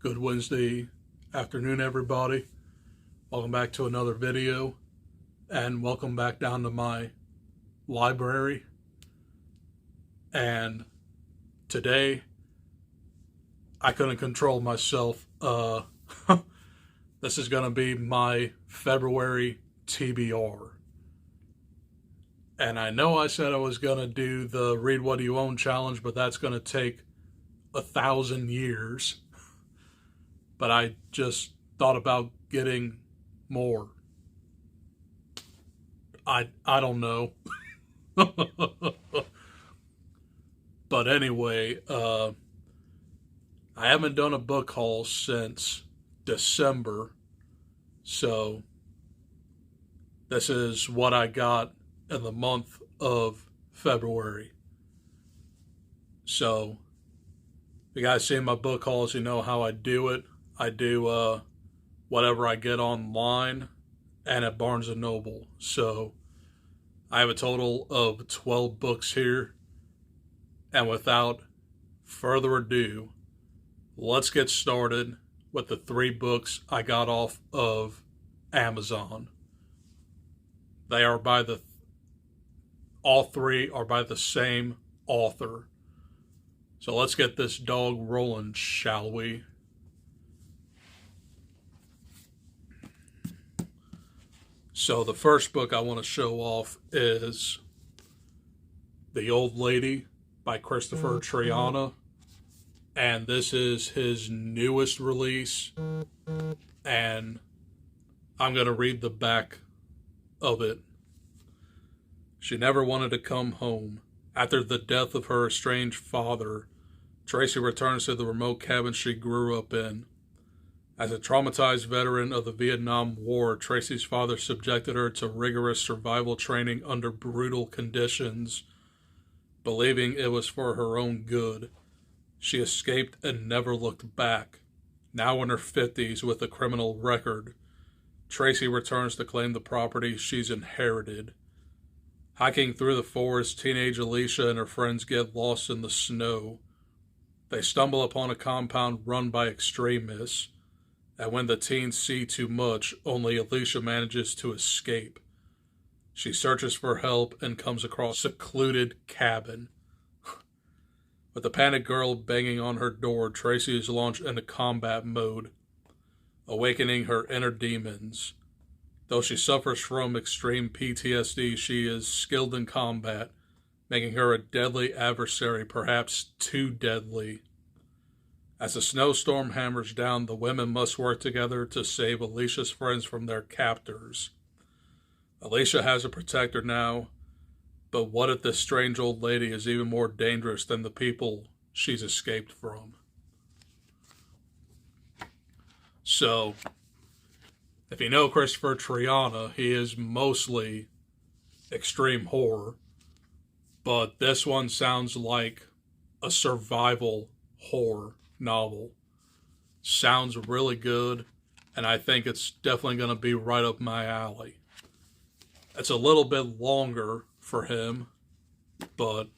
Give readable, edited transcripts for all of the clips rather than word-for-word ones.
Good Wednesday afternoon, everybody. Welcome back to another video, and welcome back down to my library. And today, I couldn't control myself. This is going to be my February TBR. And I know I said I was going to do the Read What You Own challenge, but that's going to take 1,000 years. But I just thought about getting more. I don't know. But anyway, I haven't done a book haul since December. So this is what I got in the month of February. So if you guys see my book hauls, you know how I do it. I do whatever I get online and at Barnes & Noble. So I have a total of 12 books here. And without further ado, let's get started with the 3 books I got off of Amazon. They are all 3 are by the same author. So let's get this dog rolling, shall we? So the first book I want to show off is The Old Lady by Christopher Triana. And this is his newest release. And I'm going to read the back of it. She never wanted to come home. After the death of her estranged father, Tracy returns to the remote cabin she grew up in. As a traumatized veteran of the Vietnam War, Tracy's father subjected her to rigorous survival training under brutal conditions. Believing it was for her own good, she escaped and never looked back. Now in her 50s with a criminal record, Tracy returns to claim the property she's inherited. Hiking through the forest, teenage Alicia and her friends get lost in the snow. They stumble upon a compound run by extremists, and when the teens see too much, only Alicia manages to escape. She searches for help and comes across a secluded cabin. With the panicked girl banging on her door, Tracy is launched into combat mode, awakening her inner demons. Though she suffers from extreme PTSD, she is skilled in combat, making her a deadly adversary, perhaps too deadly. As the snowstorm hammers down, the women must work together to save Alicia's friends from their captors. Alicia has a protector now, but what if this strange old lady is even more dangerous than the people she's escaped from? So, if you know Christopher Triana, he is mostly extreme horror, but this one sounds like a survival horror novel. Sounds really good, and I think it's definitely going to be right up my alley. It's a little bit longer for him, but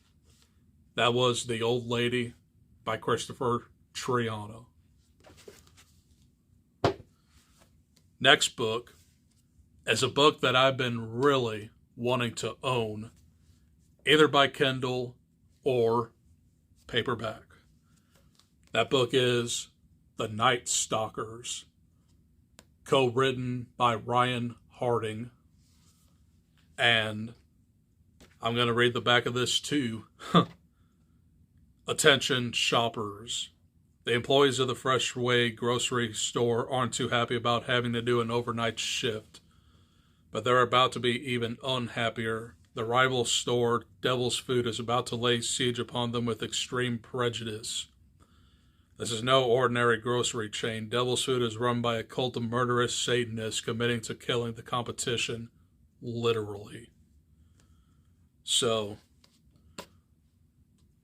that was The Old Lady by Christopher Triana. Next book is a book that I've been really wanting to own, either by Kindle or paperback. That book is The Night Stalkers, co-written by Ryan Harding. And I'm going to read the back of this too. Attention shoppers. The employees of the Freshway grocery store aren't too happy about having to do an overnight shift, but they're about to be even unhappier. The rival store, Devil's Food, is about to lay siege upon them with extreme prejudice. This is no ordinary grocery chain. Devil's Food is run by a cult of murderous Satanists committing to killing the competition, literally. So,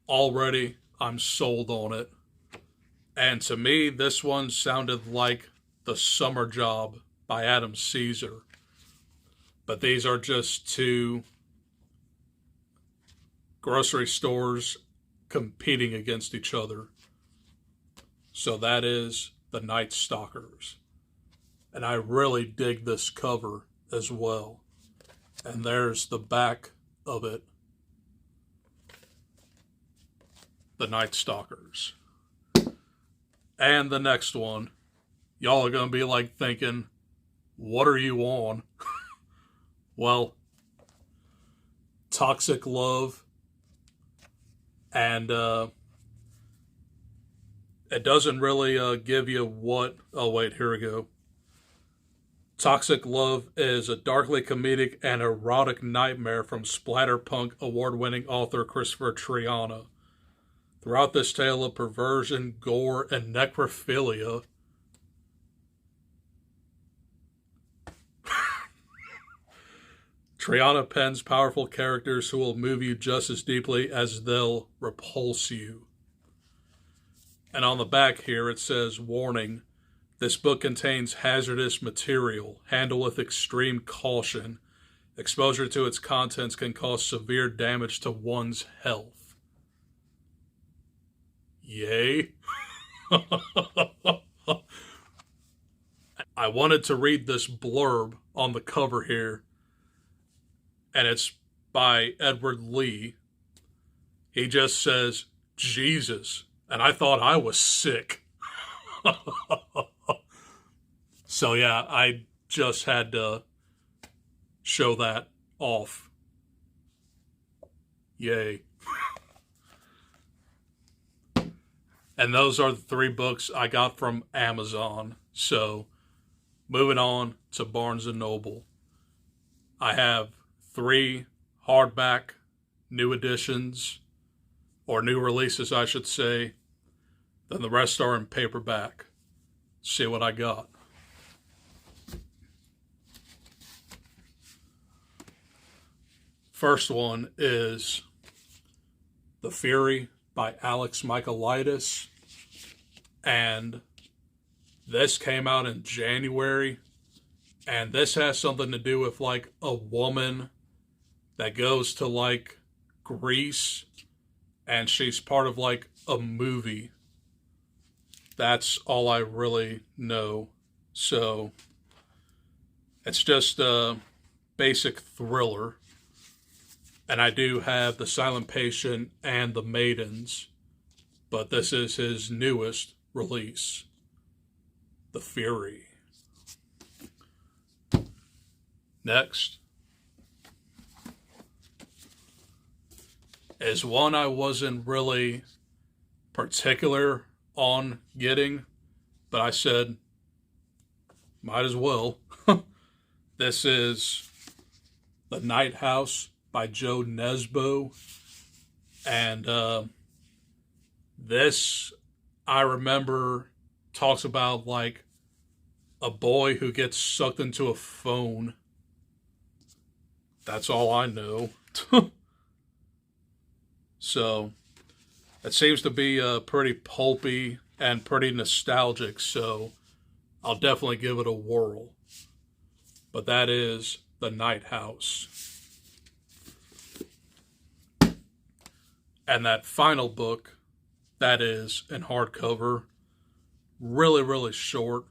already I'm sold on it. And to me, this one sounded like The Summer Job by Adam Caesar. But these are just 2 grocery stores competing against each other. So that is The Night Stalkers. And I really dig this cover as well. And there's the back of it. The Night Stalkers. And the next one, y'all are going to be like thinking, what are you on? Well, Toxic Love. And it doesn't really give you what... Oh, wait, here we go. Toxic Love is a darkly comedic and erotic nightmare from splatterpunk award-winning author Christopher Triana. Throughout this tale of perversion, gore, and necrophilia, Triana pens powerful characters who will move you just as deeply as they'll repulse you. And on the back here it says, warning, this book contains hazardous material. Handle with extreme caution. Exposure to its contents can cause severe damage to one's health. Yay. I wanted to read this blurb on the cover here, and it's by Edward Lee. He just says, Jesus, and I thought I was sick. So yeah, I just had to show that off. Yay. And those are the 3 books I got from Amazon. So, moving on to Barnes & Noble. I have 3 hardback new editions, or new releases, I should say. Then the rest are in paperback. See what I got. First one is The Fury by Alex Michaelides, and this came out in January, and this has something to do with like a woman that goes to like Greece, and she's part of like a movie. That's all I really know. So it's just a basic thriller. And I do have The Silent Patient and The Maidens, but this is his newest release, The Fury. Next is one I wasn't really particular on getting, but I said, might as well. This is The Night House by Joe Nesbo, and this, I remember, talks about like a boy who gets sucked into a phone. That's all I know. So it seems to be pretty pulpy and pretty nostalgic, so I'll definitely give it a whirl. But that is The Night House. And that final book, that is in hardcover, really, really short,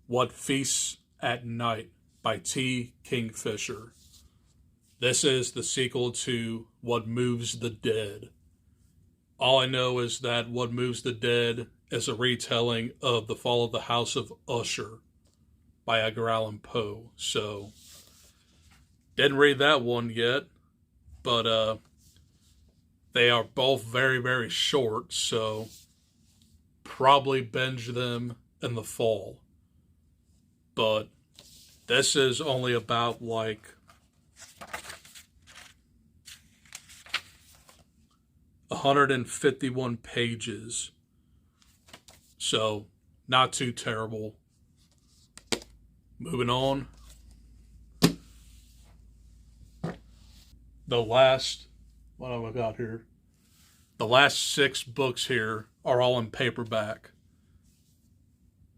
What Feasts at Night by T. Kingfisher. This is the sequel to What Moves the Dead. All I know is that What Moves the Dead is a retelling of The Fall of the House of Usher by Edgar Allan Poe. So, didn't read that one yet, but they are both very, very short, so probably binge them in the fall. But this is only about like 151 pages. So, not too terrible. Moving on. The last, what have I got here? The last 6 books here are all in paperback.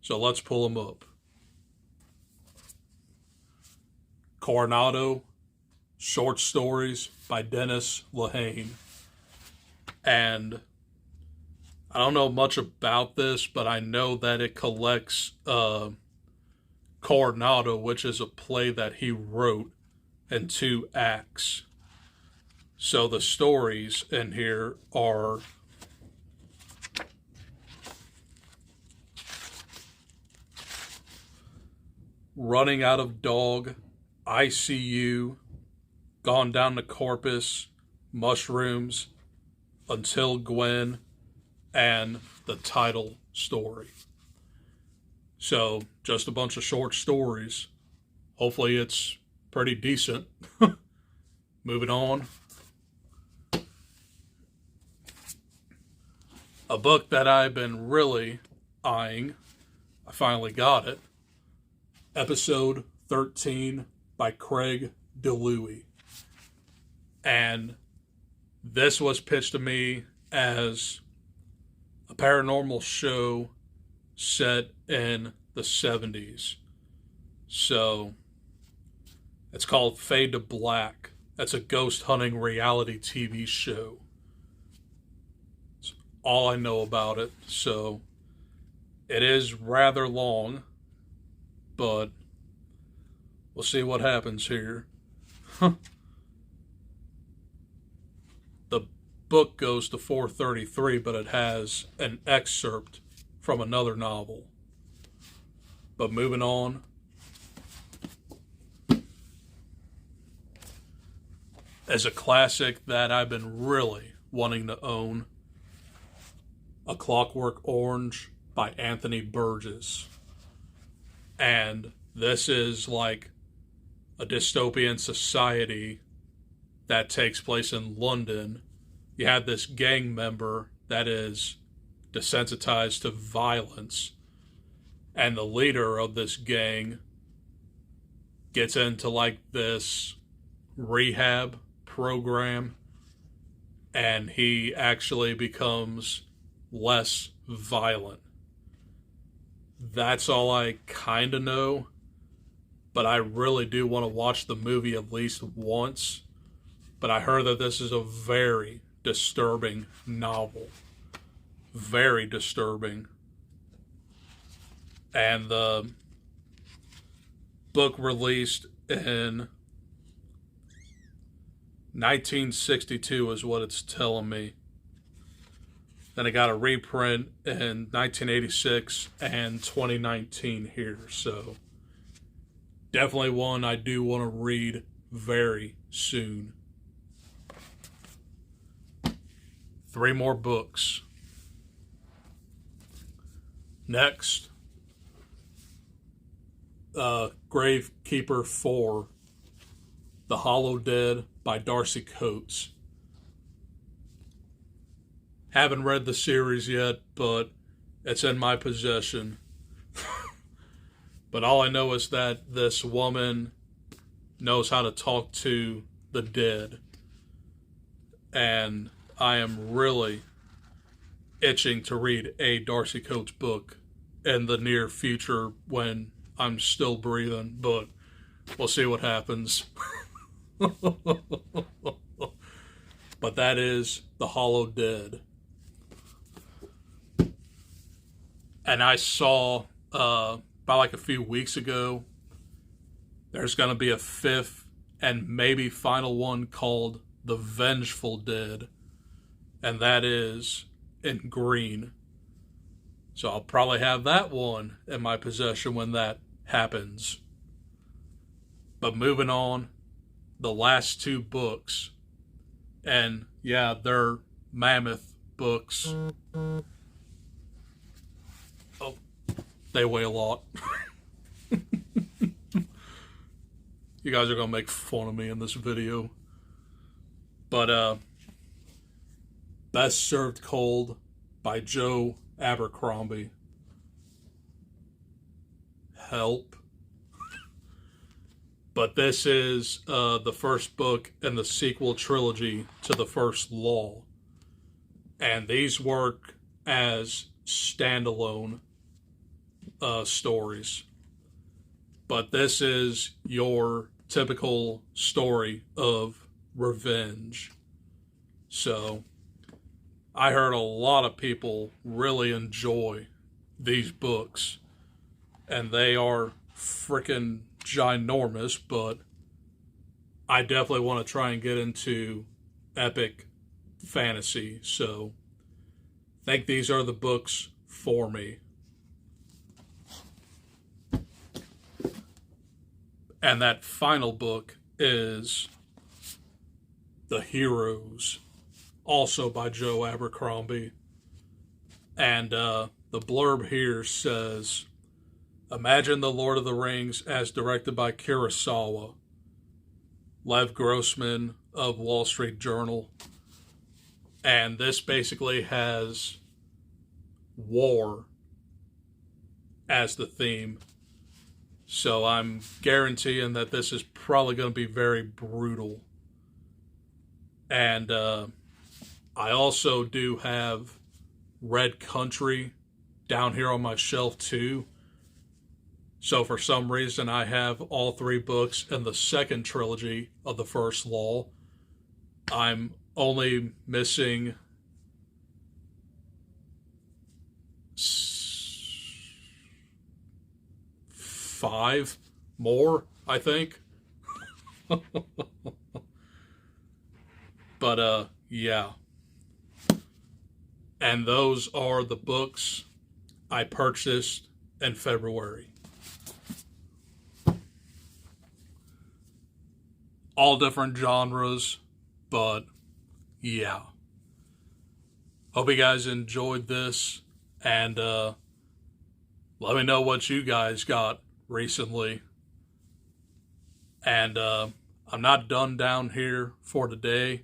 So let's pull them up. Coronado, Short Stories by Dennis Lehane. And I don't know much about this, but I know that it collects Coronado, which is a play that he wrote in 2 acts. So the stories in here are Running Out of Dog, ICU, Gone Down to Corpus, Mushrooms, Until Gwen, and the title story. So just a bunch of short stories. Hopefully it's pretty decent. Moving on. A book that I've been really eyeing. I finally got it. Episode 13 by Craig DeLuey. And this was pitched to me as a paranormal show set in the 70s. So it's called Fade to Black. That's a ghost hunting reality TV show. That's all I know about it. So it is rather long, but we'll see what happens here. The book goes to 433, but it has an excerpt from another novel. But moving on. As a classic that I've been really wanting to own, A Clockwork Orange by Anthony Burgess. And this is like a dystopian society that takes place in London. You have this gang member that is desensitized to violence, and the leader of this gang gets into like this rehab program, and he actually becomes less violent. That's all I kind of know, but I really do want to watch the movie at least once. But I heard that this is a very disturbing novel. Very disturbing. And the book released in 1962 is what it's telling me. Then it got a reprint in 1986 and 2019 here. So definitely one I do want to read very soon. 3 more books. Next, Gravekeeper 4, The Hollow Dead by Darcy Coates. Haven't read the series yet, but it's in my possession. But all I know is that this woman knows how to talk to the dead. And I am really itching to read a Darcy Coates book in the near future when I'm still breathing, but we'll see what happens. But that is The Hollow Dead. And I saw, about like a few weeks ago, there's going to be a 5th and maybe final one called The Vengeful Dead. And that is in green. So I'll probably have that one in my possession when that happens. But moving on, the last 2 books. And yeah, they're mammoth books. Oh, they weigh a lot. You guys are going to make fun of me in this video. But, Best Served Cold by Joe Abercrombie. Help. But this is the first book in the sequel trilogy to the first Law. And these work as standalone stories. But this is your typical story of revenge. So I heard a lot of people really enjoy these books, and they are freaking ginormous, but I definitely want to try and get into epic fantasy, so I think these are the books for me. And that final book is The Heroes, also by Joe Abercrombie. And the blurb here says, imagine The Lord of the Rings as directed by Kurosawa. Lev Grossman of Wall Street Journal. And this basically has war as the theme. So I'm guaranteeing that this is probably going to be very brutal. And I also do have Red Country down here on my shelf too. So for some reason I have all three books in the second trilogy of the First Law. I'm only missing 5 more, I think. But yeah. And those are the books I purchased in February. All different genres, but yeah. Hope you guys enjoyed this, and let me know what you guys got recently. And I'm not done down here for today.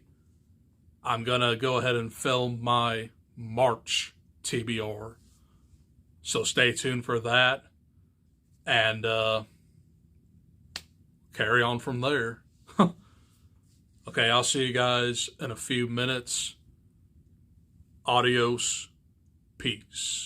I'm gonna go ahead and film my March TBR, so stay tuned for that, and carry on from there. Okay, I'll see you guys in a few minutes. Adios. Peace.